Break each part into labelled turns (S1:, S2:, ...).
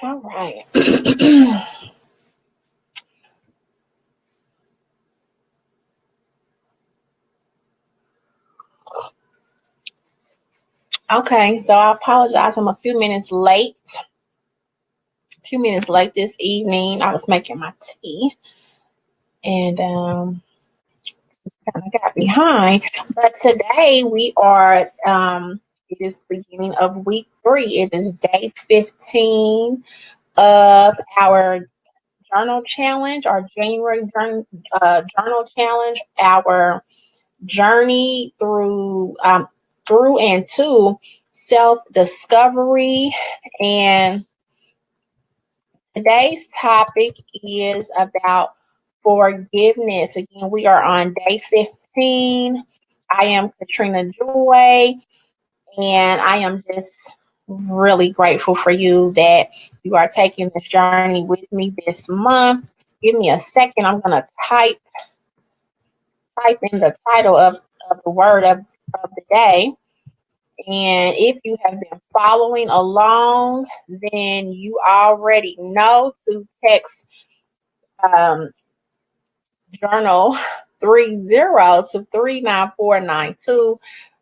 S1: All right. Okay, so I apologize. I'm a few minutes late. A few minutes late this evening. I was making my tea and kind of got behind. But today we are it is the beginning of week 3. It is day 15 of our journal challenge, our January journal challenge, our journey through and to self-discovery. And today's topic is about forgiveness. Again, we are on day 15. I am Katrina Joy, and I am just really grateful for you that you are taking this journey with me this month. Give me a second. I'm going to type in the title of the word of the day. And if you have been following along, then you already know to text um, journal 30 to 39492.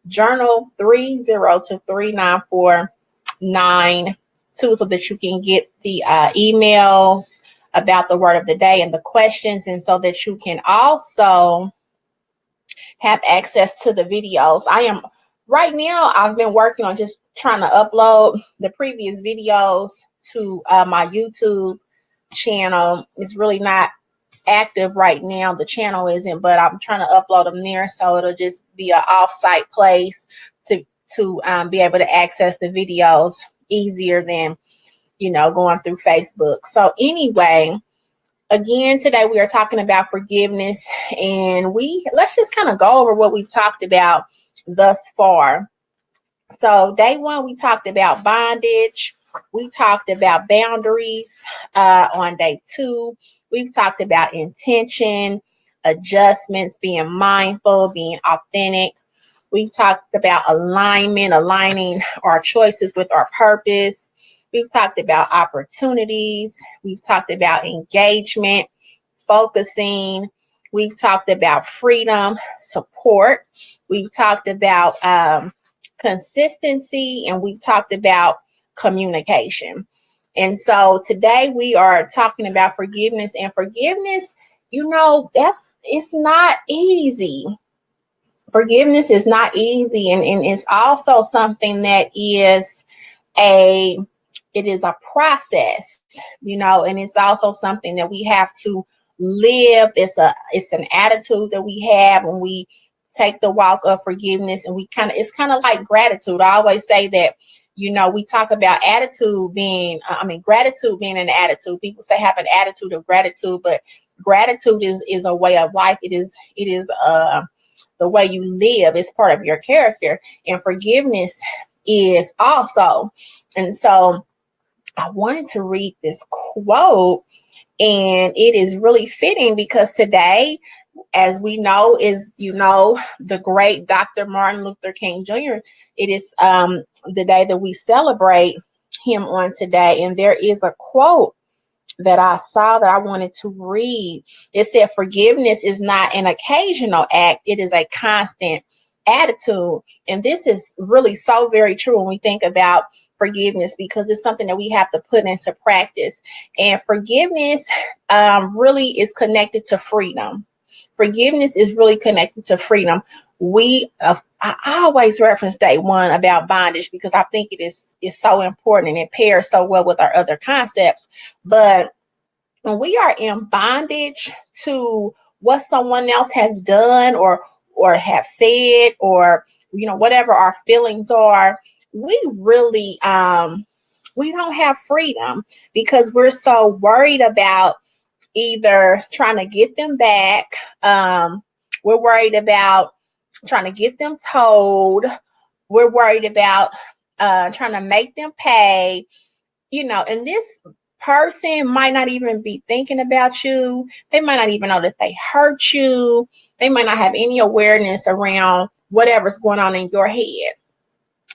S1: Journal 30 to 39492 so that you can get the emails about the word of the day and the questions, and so that you can also have access to the videos. Right now, I've been working on just trying to upload the previous videos to my YouTube channel. It's really not active right now. The channel isn't, but I'm trying to upload them there, so it'll just be an off-site place to be able to access the videos easier than going through Facebook. So anyway, again, today we are talking about forgiveness, and let's just kind of go over what we've talked about thus far. So day 1, we talked about bondage. We talked about boundaries. On day 2, we've talked about intention, adjustments, being mindful, being authentic. We've talked about alignment, aligning our choices with our purpose. We've talked about opportunities. We've talked about engagement, focusing. We've talked about freedom, support. We've talked about consistency, and we've talked about communication. And so today we are talking about forgiveness, and forgiveness, it's not easy. Forgiveness is not easy, and it's also something that it is a process, and it's also something that we have to live. It's an attitude that we have when we take the walk of forgiveness, and it's kind of like gratitude. I always say that, we talk about gratitude being an attitude. People say have an attitude of gratitude, but gratitude is a way of life. It is the way you live. It's part of your character, and forgiveness is also. And so I wanted to read this quote, and it is really fitting because today, as we know, is the great Dr. Martin Luther King Jr. It is the day that we celebrate him on today, and there is a quote that I saw that I wanted to read. It said, "Forgiveness is not an occasional act; it is a constant attitude." And this is really so very true when we think about forgiveness, because it's something that we have to put into practice. And forgiveness really is connected to freedom. Forgiveness is really connected to freedom. I always reference day 1 about bondage because I think it is so important, and it pairs so well with our other concepts. But when we are in bondage to what someone else has done or have said, or whatever our feelings are, we really we don't have freedom, because we're so worried about either trying to get them back. We're worried about trying to get them told. We're worried about trying to make them pay. And this person might not even be thinking about you. They might not even know that they hurt you. They might not have any awareness around whatever's going on in your head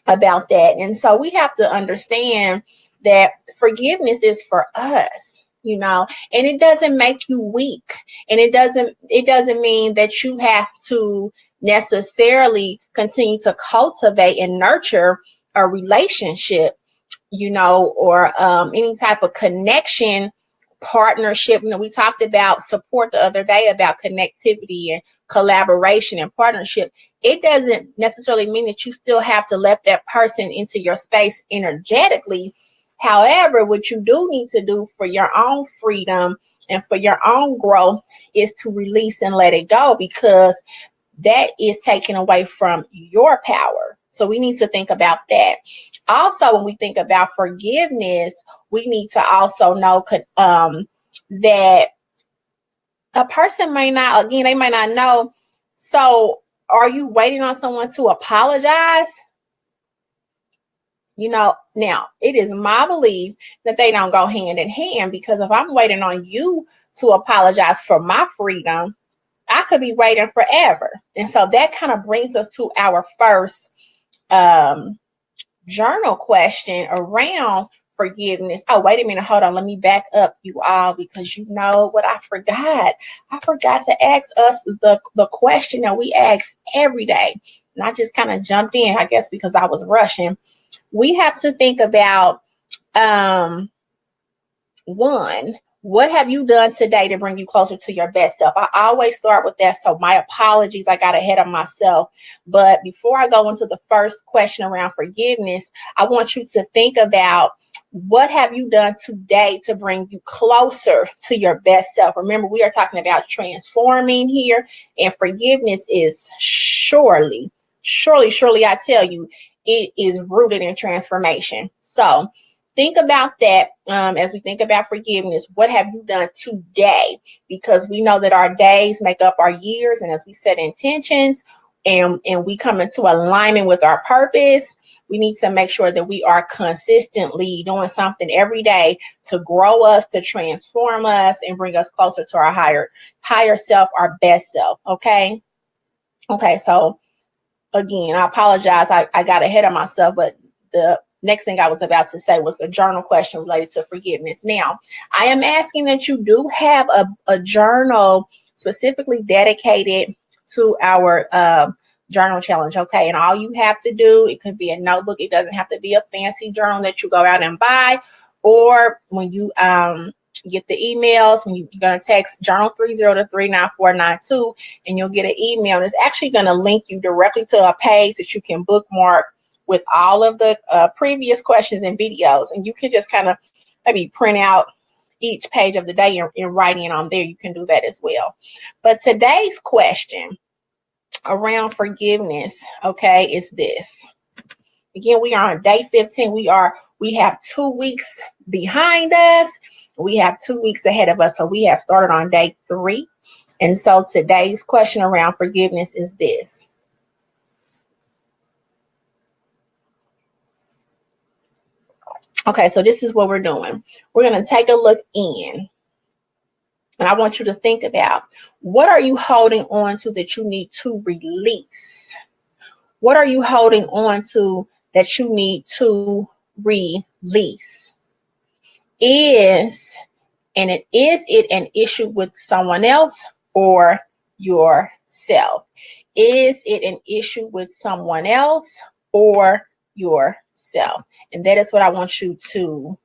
S1: about that. And so we have to understand that forgiveness is for us, you know, and it doesn't make you weak. And it doesn't mean that you have to necessarily continue to cultivate and nurture a relationship, you know, or any type of connection, partnership. You know, we talked about support the other day, about connectivity and collaboration and partnership. It doesn't necessarily mean that you still have to let that person into your space energetically. However, what you do need to do for your own freedom and for your own growth is to release and let it go, because that is taken away from your power. So we need to think about that. Also, when we think about forgiveness, we need to also know that a person may not, again, they may not know. So are you waiting on someone to apologize? You know, now it is my belief that they don't go hand in hand, because if I'm waiting on you to apologize for my freedom, I could be waiting forever. And so that kind of brings us to our first journal question around forgiveness. Oh, wait a minute. Hold on. Let me back up, you all, because you know what I forgot. I forgot to ask us the question that we ask every day. And I just kind of jumped in, I guess, because I was rushing. We have to think about one, what have you done today to bring you closer to your best self? I always start with that. So my apologies, I got ahead of myself. But before I go into the first question around forgiveness, I want you to think about, what have you done today to bring you closer to your best self? Remember, we are talking about transforming here, and forgiveness is surely, I tell you, it is rooted in transformation. So think about that as we think about forgiveness. What have you done today? Because we know that our days make up our years, and as we set intentions and we come into alignment with our purpose, we need to make sure that we are consistently doing something every day to grow us, to transform us, and bring us closer to our higher self, our best self. Okay. So again, I apologize. I got ahead of myself, but the next thing I was about to say was a journal question related to forgiveness. Now, I am asking that you do have a journal specifically dedicated to our journal challenge, okay? And all you have to do, it could be a notebook. It doesn't have to be a fancy journal that you go out and buy, or when you get the emails, when you're going to text journal 30 to 39492, and you'll get an email. And it's actually going to link you directly to a page that you can bookmark with all of the previous questions and videos. And you can just kind of maybe print out each page of the day and write in on there. You can do that as well. But today's question around forgiveness, okay, is this. Again, we are on day 15. We have 2 weeks behind us. We have 2 weeks ahead of us. So we have started on day 3. And so today's question around forgiveness is this. Okay, so this is what we're doing. We're going to take a look in. And I want you to think about, what are you holding on to that you need to release? What are you holding on to that you need to release? Is it an issue with someone else or yourself? Is it an issue with someone else or yourself? And that is what I want you to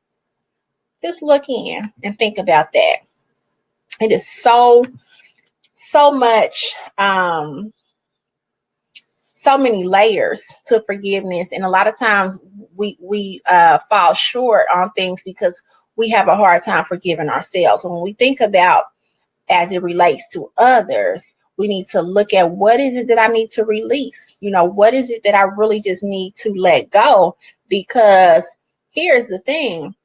S1: just look in and think about that. It is so much, so many layers to forgiveness. And a lot of times we fall short on things because we have a hard time forgiving ourselves. When we think about as it relates to others, we need to look at, what is it that I need to release? You know, what is it that I really just need to let go? Because here's the thing.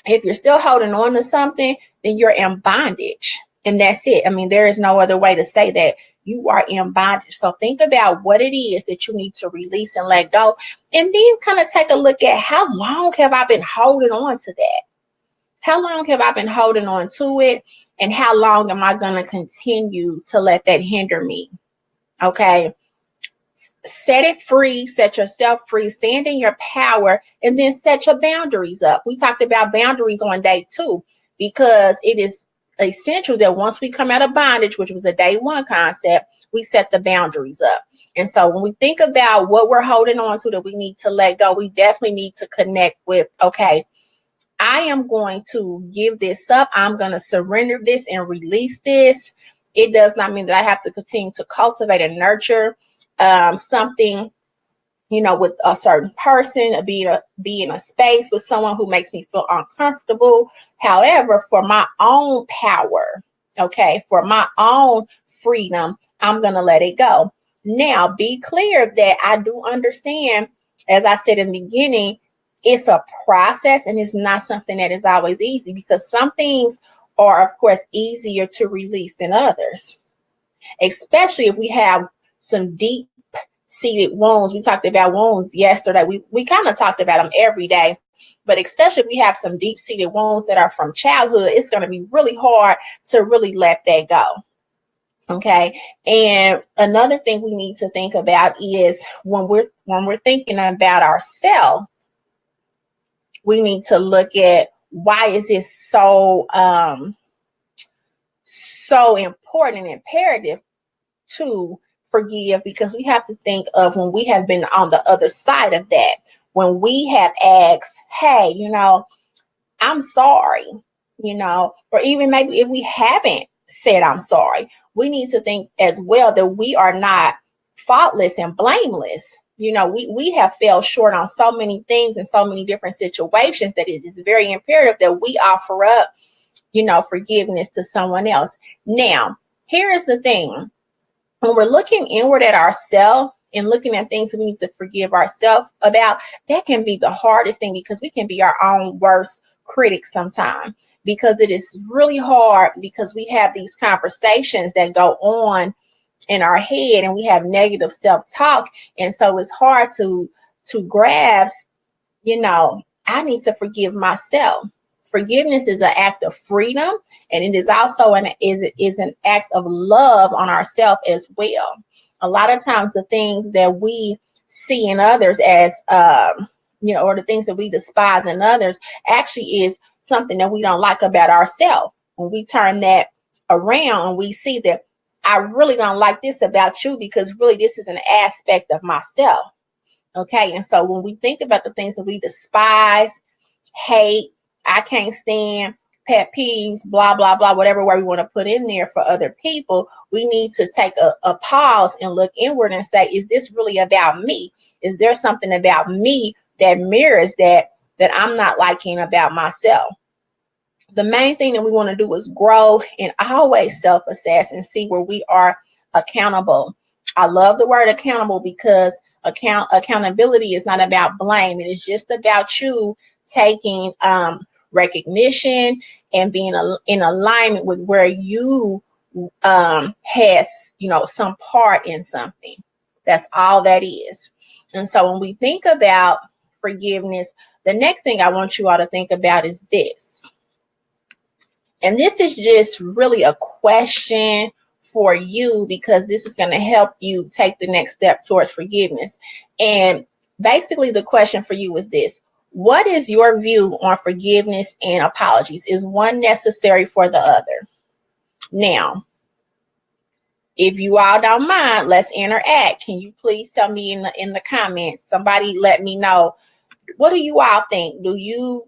S1: If you're still holding on to something, then you're in bondage. And that's it. I mean, there is no other way to say that. You are in bondage. So think about what it is that you need to release and let go. And then kind of take a look at, how long have I been holding on to that? How long have I been holding on to it? And how long am I going to continue to let that hinder me? Okay. Set it free, set yourself free, stand in your power, and then set your boundaries up. We talked about boundaries on day 2 because it is essential that once we come out of bondage, which was a day 1 concept, we set the boundaries up. And so when we think about what we're holding on to that we need to let go, we definitely need to connect with, okay, I am going to give this up. I'm going to surrender this and release this. It does not mean that I have to continue to cultivate and nurture something, with a certain person, be in a space with someone who makes me feel uncomfortable. However, for my own power, okay, for my own freedom, I'm going to let it go. Now, be clear that I do understand, as I said in the beginning, it's a process and it's not something that is always easy, because some things are, of course, easier to release than others, especially if we have some deep seated wounds. We talked about wounds yesterday. We kind of talked about them every day, but especially if we have some deep seated wounds that are from childhood, it's going to be really hard to really let that go. Okay. And another thing we need to think about is when we're thinking about ourselves, we need to look at why is this so important and imperative to forgive, because we have to think of when we have been on the other side of that, when we have asked, hey, I'm sorry, or even maybe if we haven't said I'm sorry, we need to think as well that we are not faultless and blameless. We have fell short on so many things and so many different situations that it is very imperative that we offer up, forgiveness to someone else. Now, here is the thing. When we're looking inward at ourselves and looking at things that we need to forgive ourselves about, that can be the hardest thing, because we can be our own worst critics sometimes, because it is really hard, because we have these conversations that go on in our head and we have negative self-talk. And so it's hard to grasp, I need to forgive myself. Forgiveness is an act of freedom, and it is also an act of love on ourselves as well. A lot of times the things that we see in others as, or the things that we despise in others actually is something that we don't like about ourselves. When we turn that around and we see that I really don't like this about you, because really this is an aspect of myself. Okay. And so when we think about the things that we despise, hate, I can't stand, pet peeves, blah, blah, blah, whatever word we want to put in there for other people, we need to take a pause and look inward and say, is this really about me? Is there something about me that mirrors that I'm not liking about myself? The main thing that we want to do is grow and always self-assess and see where we are accountable. I love the word accountable, because accountability is not about blame. It is just about you taking recognition and being in alignment with where you has some part in something. That's all that is. And so when we think about forgiveness, the next thing I want you all to think about is this. And this is just really a question for you, because this is going to help you take the next step towards forgiveness. And basically the question for you is this: what is your view on forgiveness and apologies? Is one necessary for the other? Now, if you all don't mind, let's interact. Can you please tell me in the comments? Somebody let me know. What do you all think? Do you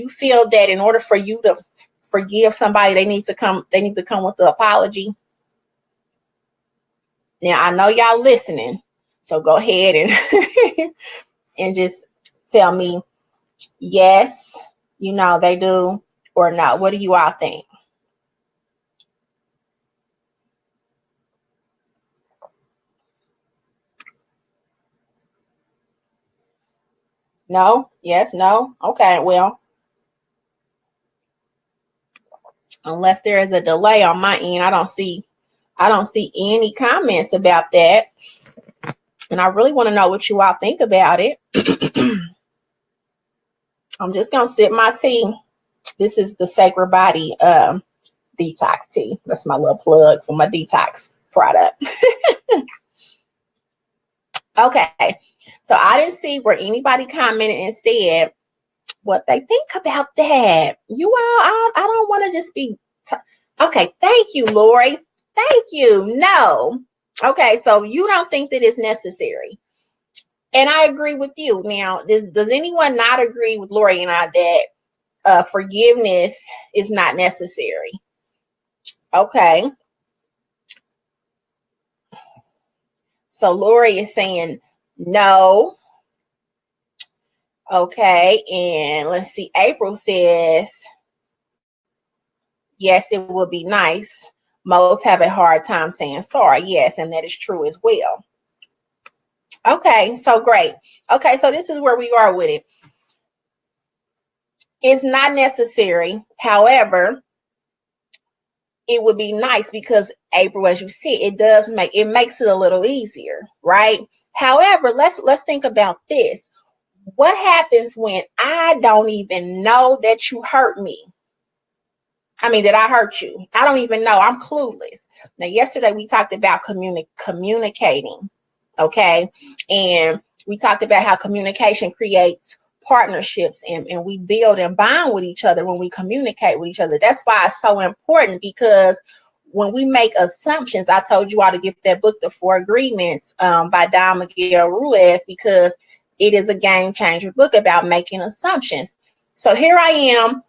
S1: feel that in order for you to forgive somebody, they need to come with the apology? Now, I know y'all listening, so go ahead and and just tell me yes, they do, or no. What do you all think? No? Yes? No? Okay, well, unless there is a delay on my end, I don't see any comments about that. And I really want to know what you all think about it. I'm just going to sip my tea. This is the Sacred Body detox tea. That's my little plug for my detox product. Okay. So I didn't see where anybody commented and said what they think about that. You all, I don't want to just be. Okay. Thank you, Lori. Thank you. No. Okay. So you don't think that it's necessary. And I agree with you. Now, does anyone not agree with Lori and I that forgiveness is not necessary? Okay. So Lori is saying no. Okay. And let's see. April says, yes, it would be nice. Most have a hard time saying sorry. Yes, and that is true as well. Okay. So great. Okay. So this is where we are with it. It's not necessary. However, it would be nice because April, as you see, it makes it a little easier, right? However, let's think about this. What happens when I don't even know that you hurt me? I mean, that I hurt you. I don't even know. I'm clueless. Now, yesterday we talked about communicating, okay? And we talked about how communication creates partnerships and we build and bond with each other when we communicate with each other. That's why it's so important, because when we make assumptions, I told you all to get that book, The Four Agreements, by Don Miguel Ruiz, because it is a game changer book about making assumptions. So here I am,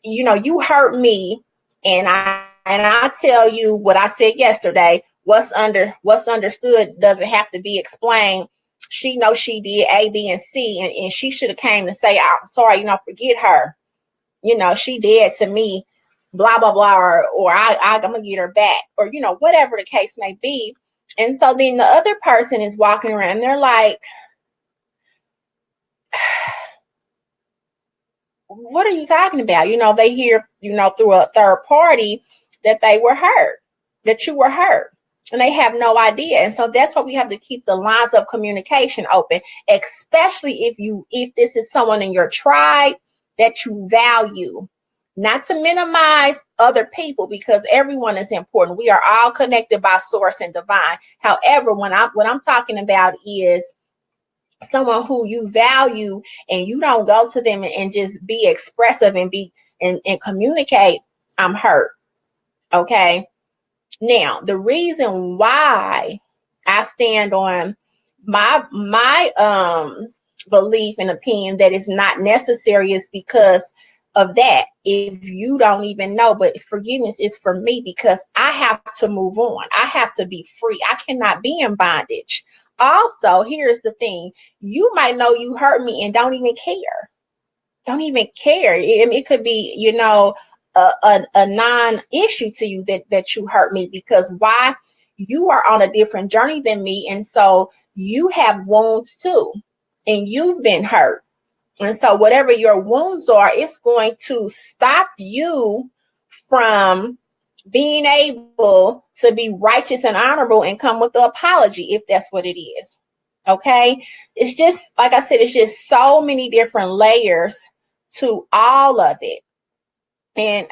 S1: you hurt me, and I tell you what I said yesterday. What's understood doesn't have to be explained. She knows she did A, B, and C, and she should have came to say, I'm sorry, forget her. She did to me, blah, blah, blah, or I'm gonna get her back, or whatever the case may be. And so then the other person is walking around, they're like, what are you talking about? They hear, through a third party that they were hurt, that you were hurt, and they have no idea. And so that's why we have to keep the lines of communication open, especially if this is someone in your tribe that you value. Not to minimize other people, because everyone is important. We are all connected by source and divine. However, what I'm talking about is someone who you value, and you don't go to them and just be expressive and be and communicate, I'm hurt. Okay. Now, the reason why I stand on my belief and opinion that it's not necessary is because of that. If you don't even know, but forgiveness is for me because I have to move on. I have to be free. I cannot be in bondage. Also, here's the thing. You might know you hurt me and don't even care. Don't even care. It could be, a non-issue to you that you hurt me, because why? You are on a different journey than me. And so you have wounds too, and you've been hurt. And so whatever your wounds are, it's going to stop you from being able to be righteous and honorable and come with the apology, if that's what it is. Okay. It's just, like I said, it's just so many different layers to all of it. And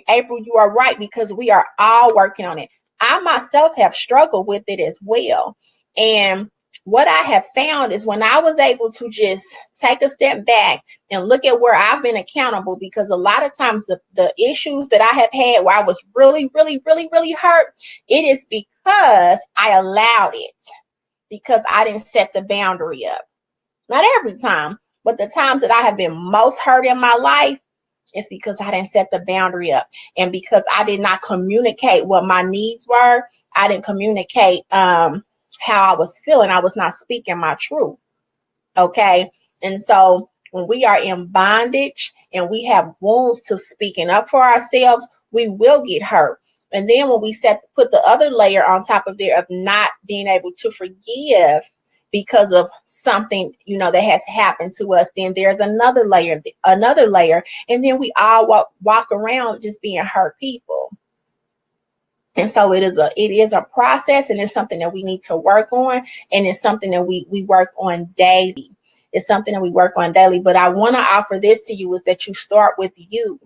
S1: April, you are right, because we are all working on it. I myself have struggled with it as well. And what I have found is when I was able to just take a step back and look at where I've been accountable, because a lot of times the issues that I have had where I was really, really, really, really hurt, it is because I allowed it, because I didn't set the boundary up. Not every time, but the times that I have been most hurt in my life, it's because I didn't set the boundary up, and because I did not communicate what my needs were. I didn't communicate how I was feeling. I was not speaking my truth. Okay. And so when we are in bondage and we have wounds to speaking up for ourselves, we will get hurt. And then when we put the other layer on top of there of not being able to forgive because of something, that has happened to us, then there's another layer, and then we all walk around just being hurt people. And so it is a process, and it's something that we need to work on, and it's something that we work on daily. It's something that we work on daily. But I want to offer this to you, is that you start with you.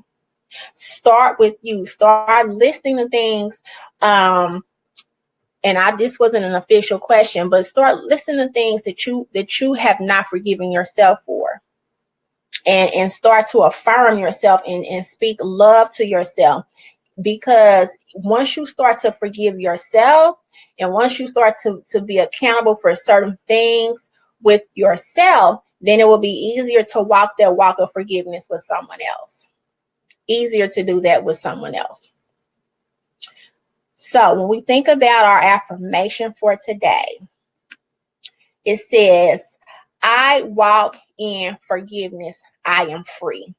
S1: Start with you. Start listening to things and this wasn't an official question, but start listing the things that you have not forgiven yourself for, and start to affirm yourself and speak love to yourself. Because once you start to forgive yourself, and once you start to be accountable for certain things with yourself, then it will be easier to walk that walk of forgiveness with someone else. Easier to do that with someone else. So when we think about our affirmation for today, it says, I walk in forgiveness, I am free.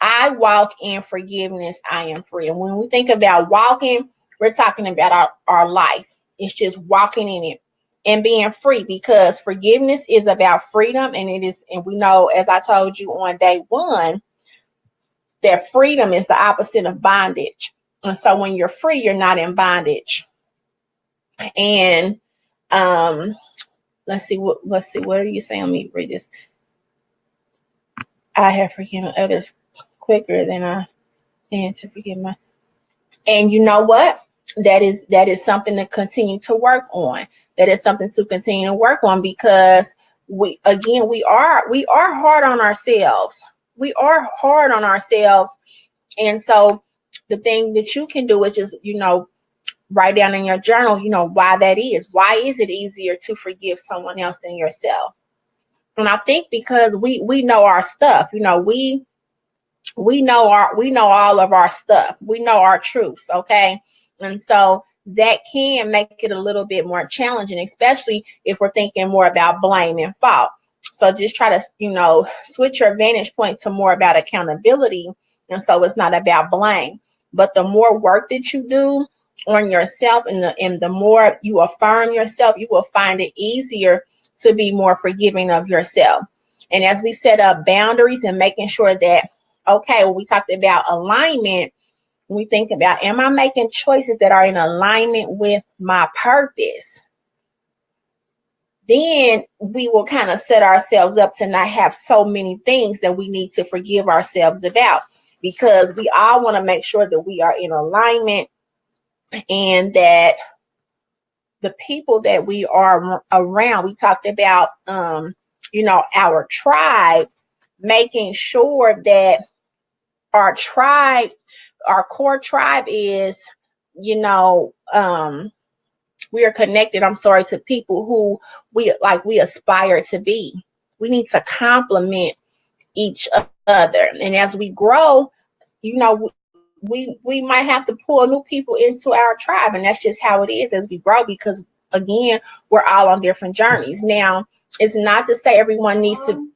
S1: I walk in forgiveness, I am free. And when we think about walking, we're talking about our life. It's just walking in it and being free, because forgiveness is about freedom. And we know, as I told you on day one, that freedom is the opposite of bondage. And so when you're free, you're not in bondage. And let's see, what are you saying? Let me read this. I have forgiven others quicker than I tend to forgive my. And you know what? That is something to continue to work on. That is something to continue to work on, because we are hard on ourselves. We are hard on ourselves. And so the thing that you can do is just, write down in your journal, why that is. Why is it easier to forgive someone else than yourself? And I think because we know our stuff. We know all of our stuff. We know our truths, okay? And so that can make it a little bit more challenging, especially if we're thinking more about blame and fault. So just try to, switch your vantage point to more about accountability. And so it's not about blame. But the more work that you do on yourself, and the more you affirm yourself, you will find it easier to be more forgiving of yourself. And as we set up boundaries and making sure that, okay, when we talked about alignment, we think about, am I making choices that are in alignment with my purpose? Then we will kind of set ourselves up to not have so many things that we need to forgive ourselves about, because we all want to make sure that we are in alignment, and that the people that we are around, we talked about, our tribe, making sure that our tribe, our core tribe is, we are connected, to people who we aspire to be. We need to complement each other. And as we grow, we might have to pull new people into our tribe. And that's just how it is as we grow, because again, we're all on different journeys. Now, it's not to say everyone needs to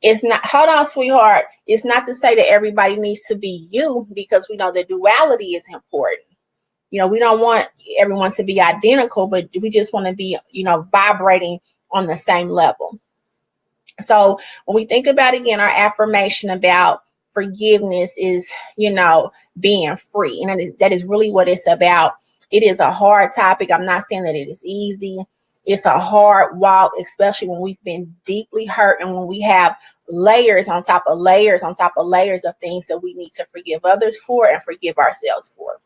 S1: it's not, hold on, sweetheart. It's not to say that everybody needs to be you, because we know that duality is important. We don't want everyone to be identical, but we just want to be, vibrating on the same level. So when we think about, again, our affirmation about forgiveness is, being free. And that is really what it's about. It is a hard topic. I'm not saying that it is easy. It's a hard walk, especially when we've been deeply hurt, and when we have layers on top of layers on top of layers of things that we need to forgive others for and forgive ourselves for.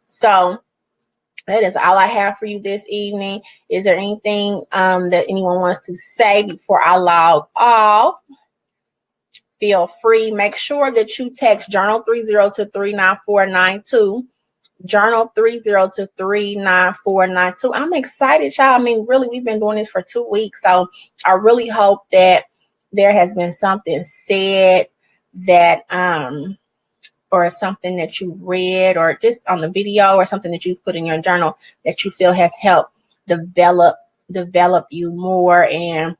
S1: So that is all I have for you this evening. Is there anything that anyone wants to say before I log off? Feel free. Make sure that you text Journal 30 to 39492. Journal 30 to 39492. I'm excited, y'all. I mean, really, we've been doing this for 2 weeks. So I really hope that there has been something said that or something that you read, or just on the video, or something that you've put in your journal that you feel has helped develop you more and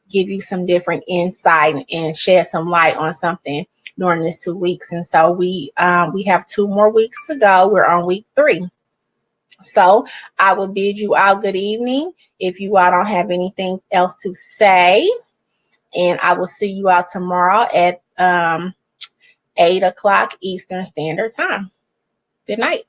S1: give you some different insight and shed some light on something during this 2 weeks. And so we have 2 more weeks to go. We're on week 3. So I will bid you all good evening if you all don't have anything else to say. And I will see you all tomorrow at 8 o'clock Eastern Standard Time. Good night.